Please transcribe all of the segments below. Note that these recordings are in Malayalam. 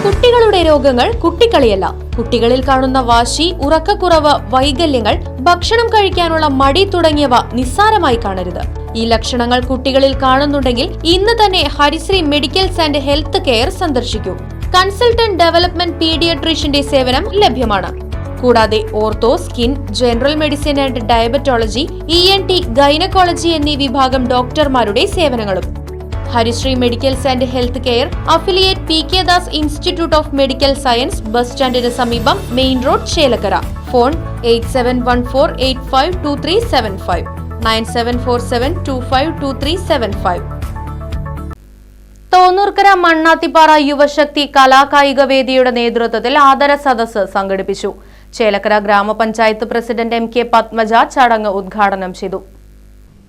കുട്ടികളുടെ രോഗങ്ങൾ കുട്ടിക്കളിയല്ല. കുട്ടികളിൽ കാണുന്ന വാശി, ഉറക്കക്കുറവ്, വൈകല്യങ്ങൾ, ഭക്ഷണം കഴിക്കാനുള്ള മടി തുടങ്ങിയവ നിസ്സാരമായി കാണരുത്. ഈ ലക്ഷണങ്ങൾ കുട്ടികളിൽ കാണുന്നുണ്ടെങ്കിൽ ഇന്ന് തന്നെ Harisree medicals and health care സന്ദർശിക്കൂ. കൺസൾട്ടന്റ് ഡെവലപ്മെന്റ് പീഡിയാട്രീഷ്യന്റെ സേവനം ലഭ്യമാണ്. കൂടാതെ ortho, skin, general medicine and diabetology, ENT, gynaecology എന്നീ വിഭാഗം ഡോക്ടർമാരുടെ സേവനങ്ങളും. Harisree medicals and health care, affiliate PK Das institute of medical science, bus സ്റ്റാൻഡിന് സമീപം, main road, Chelakkara. Phone 8714852375 9747252375. Thonnurkara Mannathippara Yuvasakthi കലാകായിക വേദിയുടെ നേതൃത്വത്തിൽ ആദര സദസ്സ് സംഘടിപ്പിച്ചു. ചേലക്കര ഗ്രാമപഞ്ചായത്ത് പ്രസിഡന്റ് MK പത്മജ ചടങ്ങ് ഉദ്ഘാടനം ചെയ്തു.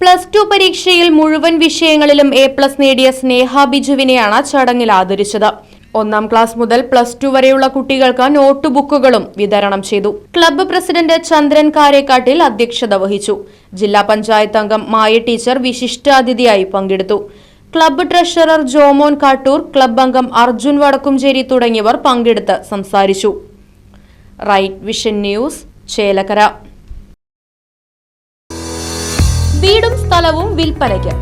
+2 പരീക്ഷയിൽ മുഴുവൻ വിഷയങ്ങളിലും A+ നേടിയ സ്നേഹ ബിജുവിനെയാണ് ചടങ്ങിൽ ആദരിച്ചത്. 1ാം ക്ലാസ് മുതൽ +2 വരെയുള്ള കുട്ടികൾക്ക് നോട്ട് ബുക്കുകളും വിതരണം ചെയ്തു. ക്ലബ്ബ് പ്രസിഡന്റ് ചന്ദ്രൻ കാരേക്കാട്ടിൽ അധ്യക്ഷത വഹിച്ചു. ജില്ലാ പഞ്ചായത്ത് അംഗം മായ ടീച്ചർ വിശിഷ്ടാതിഥിയായി പങ്കെടുത്തു. Club treasurer Jomon Kattoor, club അംഗം അർജുൻ വടക്കുംചേരി തുടങ്ങിയവർ പങ്കെടുത്ത് സംസാരിച്ചു. Right vision news, Chelakkara. വീടും സ്ഥലവും വിൽപ്പനയ്ക്ക്.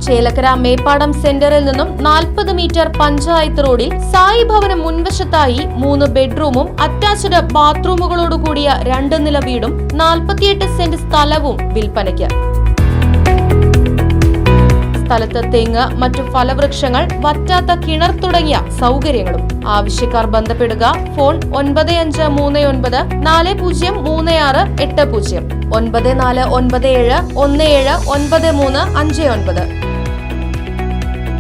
ചേലക്കര മേപ്പാടം സെന്ററിൽ നിന്നും 40 മീറ്റർ പഞ്ചായത്ത് റോഡിൽ സായി ഭവന മുൻവശത്തായി 3 ബെഡ്റൂമും അറ്റാച്ച്ഡ് ബാത്റൂമുകളോട് കൂടിയ 2 നില വീടും 48 സെന്റ് സ്ഥലവും വിൽപ്പനയ്ക്ക്. സ്ഥലത്ത് തെങ്ങ്, മറ്റു ഫലവൃക്ഷങ്ങൾ, വറ്റാത്ത കിണർ തുടങ്ങിയ സൗകര്യങ്ങളും. ആവശ്യക്കാർ ബന്ധപ്പെടുക. ഫോൺ 9539403680 9497179359.